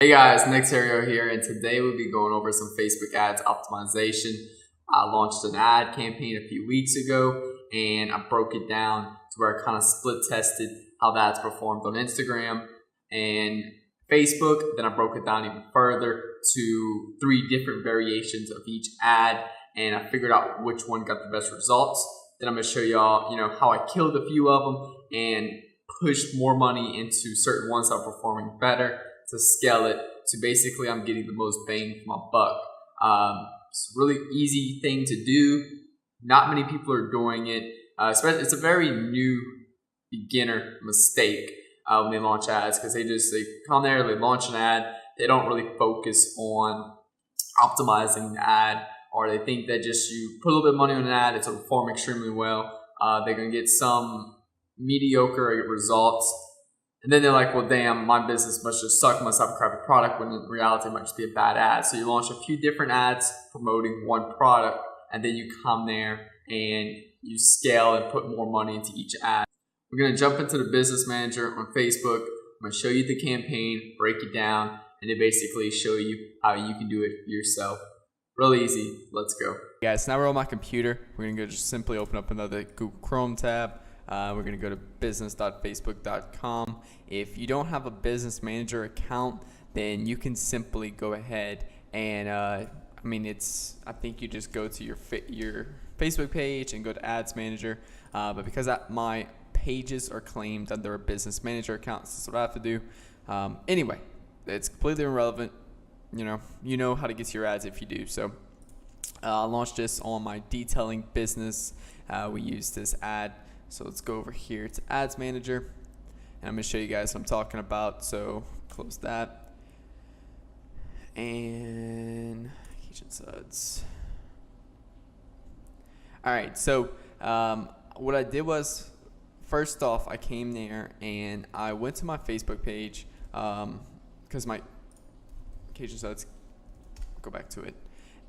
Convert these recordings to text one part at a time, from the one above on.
Hey guys, Nick Serio here, and today we'll be going over some Facebook ads optimization. I launched an ad campaign a few weeks ago, and I broke it down to where I kind of split tested how that's performed on Instagram and Facebook. Then I broke it down even further to 3 different variations of each ad, and I figured out which one got the best results. Then I'm going to show y'all, how I killed a few of them and pushed more money into certain ones that are performing better to scale it to basically I'm getting the most bang for my buck. It's a really easy thing to do. Not many people are doing it. Especially, it's a very new beginner mistake when they launch ads because they come there, they launch an ad, they don't really focus on optimizing the ad, or they think that just you put a little bit of money on an ad, it's going to perform extremely well. They're going to get some mediocre results. And then they're like, well, damn, my business must just suck, must have a crappy product, when in reality it might just be a bad ad. So you launch a few different ads promoting one product, and then you come there and you scale and put more money into each ad. We're going to jump into the business manager on Facebook. I'm going to show you the campaign, break it down, and then basically show you how you can do it yourself. Real easy. Let's go. Guys, now we're on my computer. We're going to just simply open up another Google Chrome tab. We're going to go to business.facebook.com. If you don't have a business manager account, then you can simply go ahead and I think you just go to your Facebook page and go to Ads Manager. But because my pages are claimed under a business manager account, that's what I have to do. Anyway, it's completely irrelevant. You know how to get to your ads if you do. So I launched this on my detailing business. We used this ad. So let's go over here to Ads Manager, and I'm going to show you guys what I'm talking about. So close that, and Kitchen Suds. All right, so what I did was, first off, I came there and I went to my Facebook page because my Kitchen Suds, go back to it,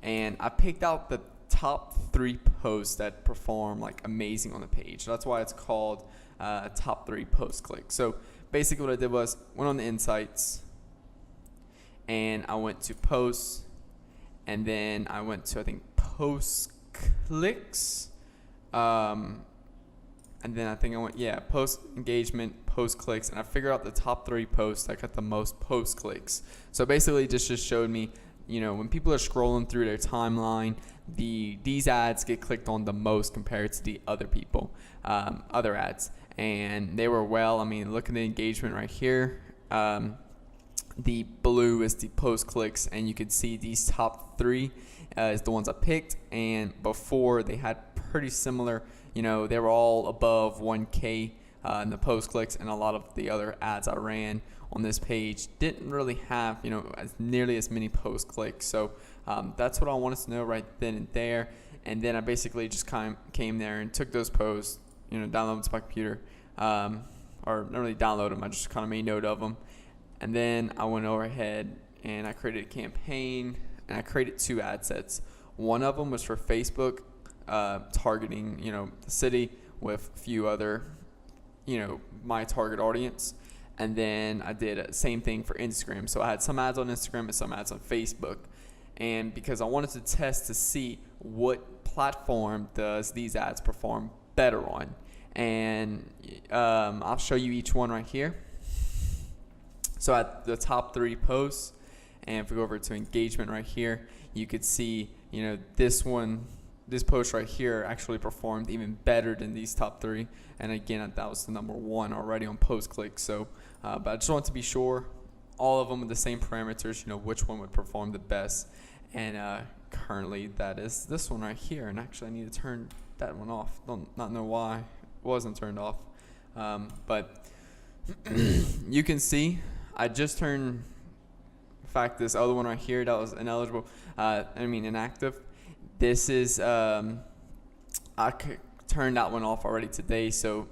and I picked out the top 3 posts that perform like amazing on the page. That's why it's called top 3 post click. So basically what I did was went on the insights, and I went to posts, and then I went to, I think, post clicks, and then I think I went post engagement, post clicks, and I figured out the top 3 posts that got the most post clicks. So basically just showed me, when people are scrolling through their timeline, these ads get clicked on the most compared to the other other ads. And they were look at the engagement right here. The blue is the post clicks, and you can see these top 3 is the ones I picked. And before, they had pretty similar, they were all above 1K in the post clicks, and a lot of the other ads I ran on this page didn't really have as nearly as many post clicks. So that's what I wanted to know right then and there. And then I basically just came there and took those posts, downloaded them to my computer, or not really download them, I just kind of made note of them. And then I went overhead and I created a campaign, and I created 2 ad sets. One of them was for Facebook, targeting the city with a few other my target audience. And then I did the same thing for Instagram. So I had some ads on Instagram and some ads on Facebook. And because I wanted to test to see what platform does these ads perform better on. And I'll show you each one right here. So at the top 3 posts, and if we go over to engagement right here, you could see, this post right here actually performed even better than these top 3. And again, that was the number 1 already on post click. So, but I just want to be sure all of them with the same parameters, which one would perform the best. And currently that is this one right here. And actually I need to turn that one off. Don't not know why it wasn't turned off. But you can see I just turned, in fact, this other one right here that was ineligible, inactive. This is, I turned that one off already today, so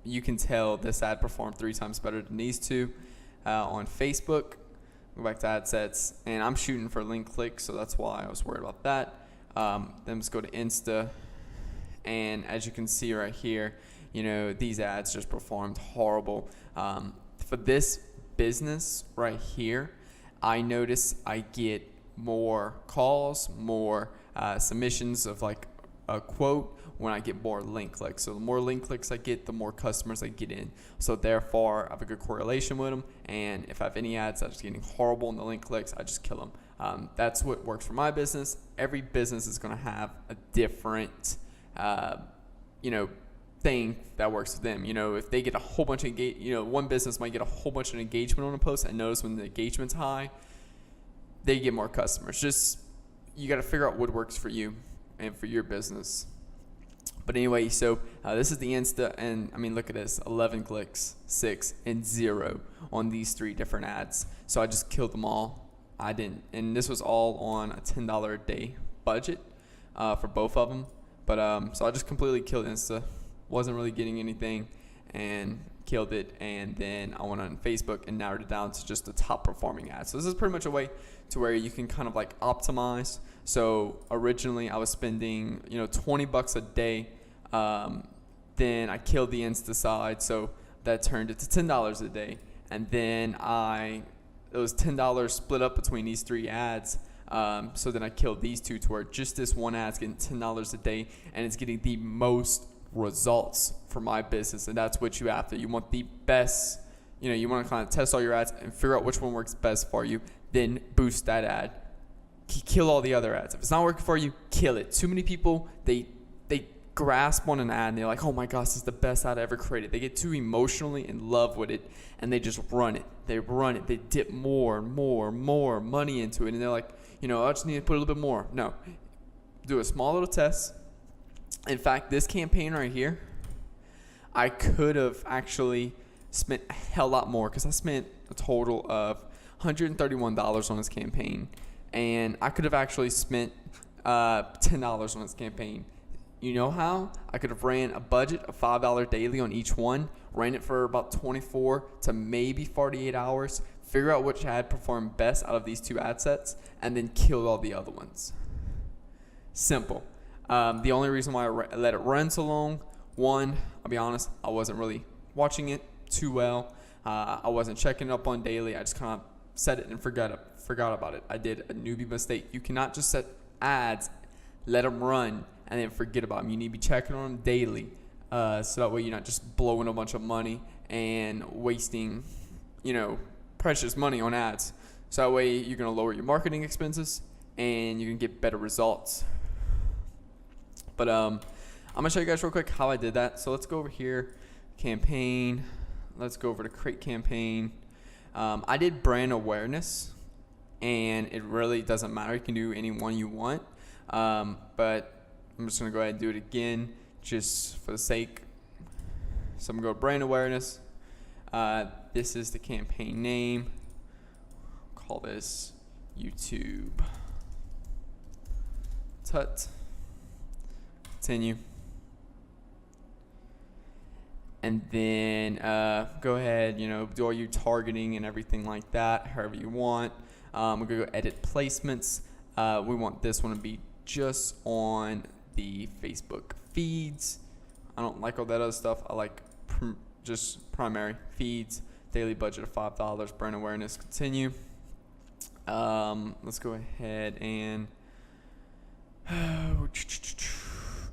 you can tell this ad performed 3 times better than these 2. On Facebook, go back to ad sets, and I'm shooting for link clicks, so that's why I was worried about that. Then let's go to Insta, and as you can see right here, these ads just performed horrible. For this business right here, I notice I get more calls, more submissions of like a quote when I get more link clicks. So the more link clicks I get, the more customers I get in. So therefore, I have a good correlation with them. And if I have any ads that's getting horrible in the link clicks, I just kill them. That's what works for my business. Every business is going to have a different, thing that works for them. If they get a whole bunch of one business might get a whole bunch of engagement on a post. And notice when the engagement's high, they get more customers. Just you got to figure out what works for you and for your business. But anyway, so this is the Insta, and I mean, look at this: 11 clicks, 6, and 0 on these 3 different ads. So I just killed them all. I didn't, and this was all on a $10 a day budget for both of them. But so I just completely killed Insta. Wasn't really getting anything, and killed it. And then I went on Facebook and narrowed it down to just the top performing ads. So this is pretty much a way to where you can kind of like optimize. So originally I was spending $20 a day. Then I killed the Insta side, so that turned it to $10 a day. And then it was $10 split up between these 3 ads. So then I killed these 2 to where just this one ad's getting $10 a day, and it's getting the most results for my business. And that's what you have to. You want the best. You want to kind of test all your ads and figure out which one works best for you. Then boost that ad. Kill all the other ads. If it's not working for you, kill it. Too many people, they grasp on an ad and they're like, oh my gosh, this is the best ad I ever created. They get too emotionally in love with it and they just run it. They dip more and more money into it, and they're like, I just need to put a little bit more. No, do a small little test. In fact, this campaign right here, I could have actually spent a hell lot more, because I spent a total of $131 on this campaign, and I could have actually spent $10 on this campaign. You know how? I could have ran a budget of $5 daily on each one, ran it for about 24 to maybe 48 hours, figure out which ad performed best out of these 2 ad sets, and then killed all the other ones. Simple. The only reason why I let it run so long, one, I'll be honest, I wasn't really watching it too well. I wasn't checking it up on daily. I just kind of set it and forgot about it. I did a newbie mistake. You cannot just set ads, let them run, and then forget about them. You need to be checking on them daily, so that way you're not just blowing a bunch of money and wasting, precious money on ads. So that way you're going to lower your marketing expenses and you can get better results. But I'm going to show you guys real quick how I did that. So let's go over here, campaign. Let's go over to create campaign. I did brand awareness, and it really doesn't matter. You can do any one you want. But I'm just going to go ahead and do it again just for the sake. So I'm going to go brand awareness. This is the campaign name. Call this YouTube Tut. Continue. And then go ahead, do all your targeting and everything like that, however you want. We're going to go edit placements. We want this one to be just on the Facebook feeds. I don't like all that other stuff. I like just primary feeds. Daily budget of $5. Brand awareness. Continue. Let's go ahead and I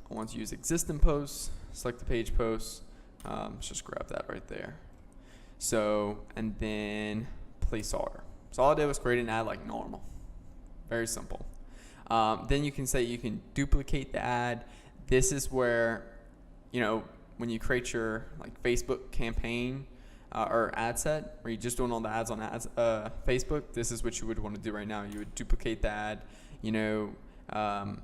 want to use existing posts. Select the page posts. Let's just grab that right there. So, and then place order. So all I did was create an ad like normal. Very simple. Then you can say you can duplicate the ad. This is where, when you create your Facebook campaign or ad set, where you're just doing all the ads on Facebook, this is what you would want to do right now. You would duplicate the ad, and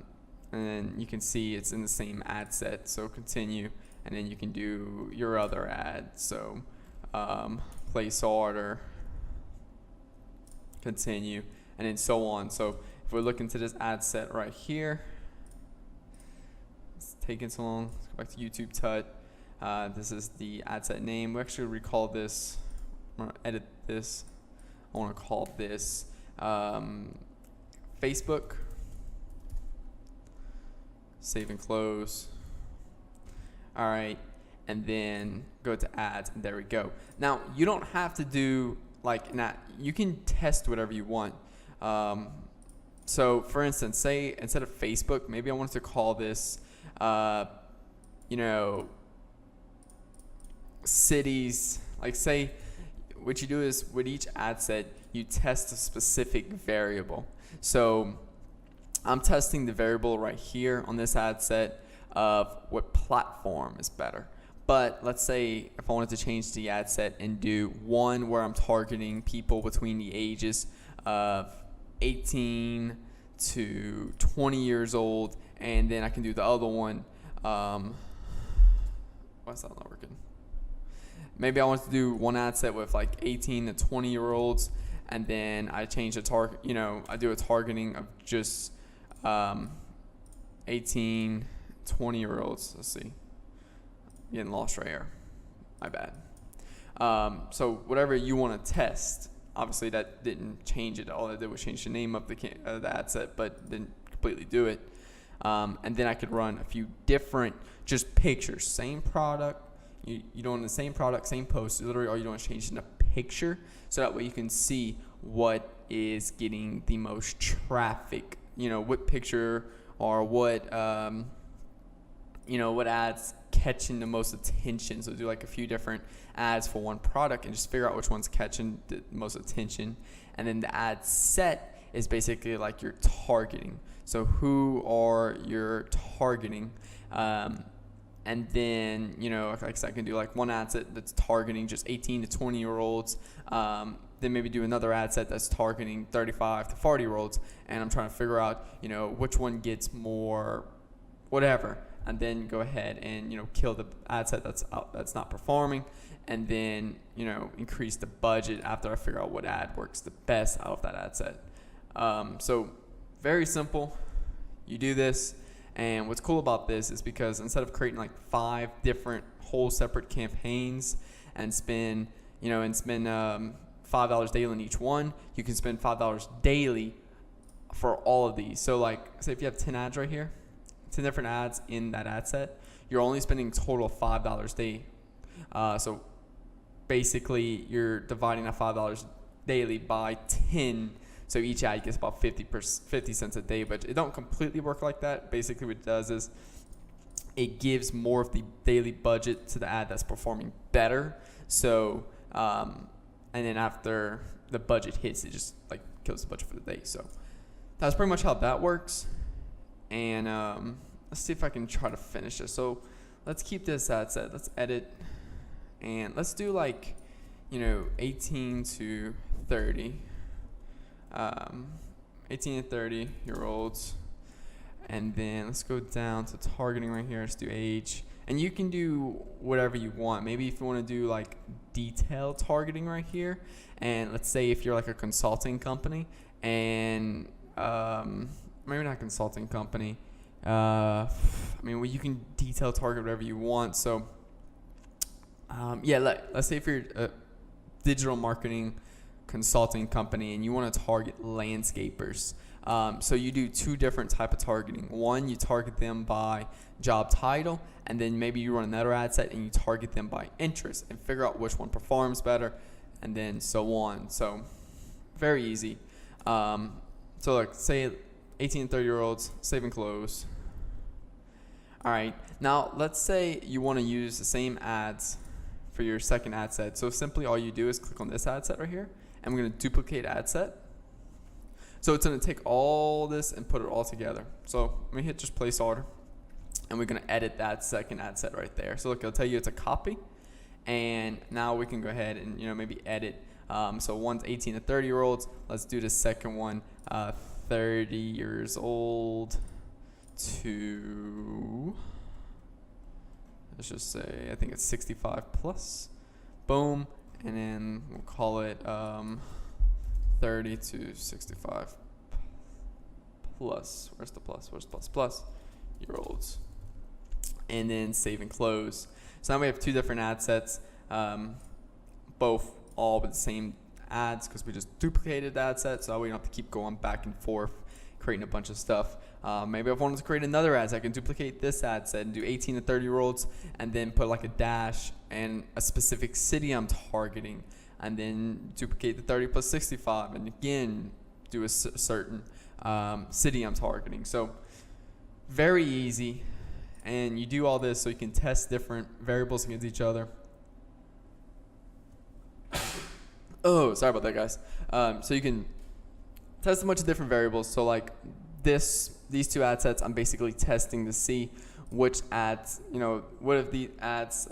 then you can see it's in the same ad set. So continue, and then you can do your other ad. So place order, continue, and then so on. So if we're looking to this ad set right here, it's taking so long. Let's go back to YouTube Tut. This is the ad set name. We actually recall this. I'm gonna edit this. I want to call this Facebook. Save and close. All right, and then go to ads, and there we go. Now you don't have to do like not, you can test whatever you want. So for instance, say instead of Facebook, maybe I wanted to call this, you know, cities. Like say, what you do is with each ad set, you test a specific variable. So I'm testing the variable right here on this ad set of what platform is better. But let's say if I wanted to change the ad set and do one where I'm targeting people between the ages of 18 to 20 years old, and then I can do the other one. Why's that not working? Maybe I want to do one ad set with like 18 to 20-year-olds, and then I change the target. You know, I do a targeting of just 18, 20-year-olds. Let's see. Getting lost right here. My bad. So whatever you want to test, obviously that didn't change it. All I did was change the name of the ad set, but didn't completely do it. And then I could run a few different just pictures. Same product. You're doing the same product, same post. Literally all you're doing is changing the picture, so that way you can see what is getting the most traffic. You know, what picture or what, you know, what ads catching the most attention. So do like a few different ads for one product and just figure out which one's catching the most attention. And then the ad set is basically like your targeting. So who are you targeting? And then, you know, like I said, I can do like one ad set that's targeting just 18 to 20-year-olds. Then maybe do another ad set that's targeting 35 to 40-year-olds. And I'm trying to figure out, you know, which one gets more whatever. And then go ahead and, you know, kill the ad set that's not performing. And then, you know, increase the budget after I figure out what ad works the best out of that ad set. So very simple. You do this. And what's cool about this is because instead of creating like 5 different whole separate campaigns and spend $5 daily on each one, you can spend $5 daily for all of these. So like, say if you have 10 ads right here, 10 different ads in that ad set, you're only spending a total of $5 daily. So basically you're dividing that $5 daily by 10. So each ad gets about 50 cents a day, but it don't completely work like that. Basically what it does is it gives more of the daily budget to the ad that's performing better. So, and then after the budget hits, it just like kills the budget for the day. So that's pretty much how that works. And let's see if I can try to finish this. So let's keep this ad set. Let's edit. And let's do like, 18 to 30. 18 to 30-year-olds. And then let's go down to targeting right here. Let's do age. And you can do whatever you want. Maybe if you want to do like detailed targeting right here. And let's say if you're like a consulting company and maybe not consulting company. You can detail target whatever you want. So let's say if you're a digital marketing consulting company and you want to target landscapers. So you do 2 different type of targeting. One, you target them by job title, and then maybe you run another ad set and you target them by interest and figure out which one performs better, and then so on. So very easy. So like say 18 and 30-year-olds, save and close. All right, now let's say you want to use the same ads for your second ad set. So simply all you do is click on this ad set right here, and we're going to duplicate ad set. So it's going to take all this and put it all together. So let me hit just place order, and we're going to edit that second ad set right there. So look, it'll tell you it's a copy, and now we can go ahead and maybe edit. So one's 18 to 30-year-olds. Let's do the second one, 30 years old to, let's just say, I think it's 65 plus. Boom. And then we'll call it 30 to 65 plus. Where's the plus? Where's plus? Year olds. And then save and close. So now we have 2 different ad sets, both all with the same ads because we just duplicated the ad set, so we don't have to keep going back and forth creating a bunch of stuff. Maybe if I wanted to create another ad set, I can duplicate this ad set and do 18 to 30-year-olds and then put like a dash and a specific city I'm targeting. and then duplicate the 30 plus 65, and again do a certain city I'm targeting. So very easy, and you do all this so you can test different variables against each other. Oh, sorry about that, guys. So you can test a bunch of different variables. So like these two ad sets, I'm basically testing to see which ads, what if the ads,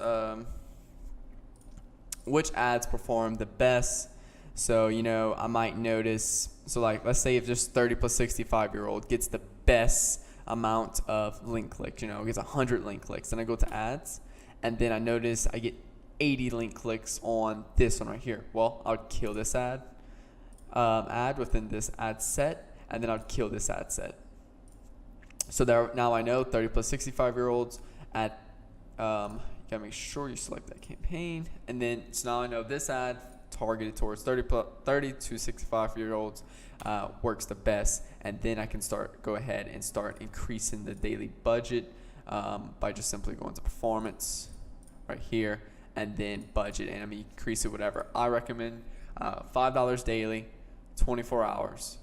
which ads perform the best. So, I might notice, so like, let's say if just 30 plus 65-year-old gets the best amount of link clicks, gets 100 link clicks. Then I go to ads, and then I notice I get 80 link clicks on this one right here. Well, I would kill this ad within this ad set, and then I'd kill this ad set. So there, now I know 30 plus 65-year-olds at, you gotta make sure you select that campaign. And then, so now I know this ad targeted towards 30 to 65-year-olds works the best. And then I can go ahead and start increasing the daily budget by just simply going to performance right here, and then budget, and I'm gonna increase it whatever I recommend, $5 daily, 24 hours.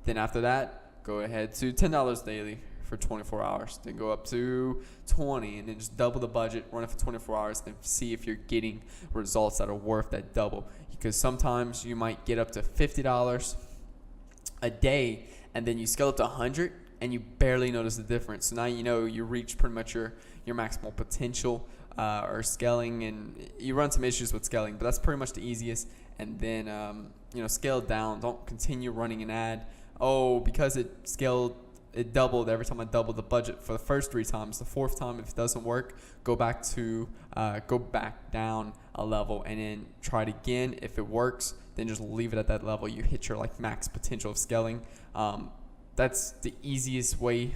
Then after that, go ahead to $10 daily for 24 hours. Then go up to 20, and then just double the budget, run it for 24 hours, and see if you're getting results that are worth that double. Because sometimes you might get up to $50 a day, and then you scale up to 100, and you barely notice the difference. So now you reach pretty much your maximal potential or scaling, and you run some issues with scaling, but that's pretty much the easiest. And then scale down. Don't continue running an ad. Oh, because it doubled every time I doubled the budget for the first 3 times. The 4th time, if it doesn't work, go back down a level, and then try it again. If it works, then just leave it at that level. You hit your max potential of scaling. That's the easiest way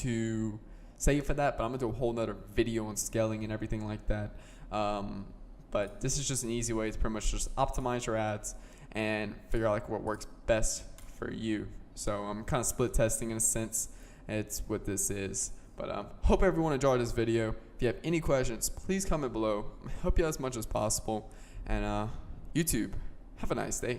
to say for that, but I'm gonna do a whole nother video on scaling and everything like that. But this is just an easy way to pretty much just optimize your ads and figure out what works best for you. So I'm kind of split testing in a sense. It's what this is. But hope everyone enjoyed this video. If you have any questions, please comment below. I help you as much as possible. And YouTube, have a nice day.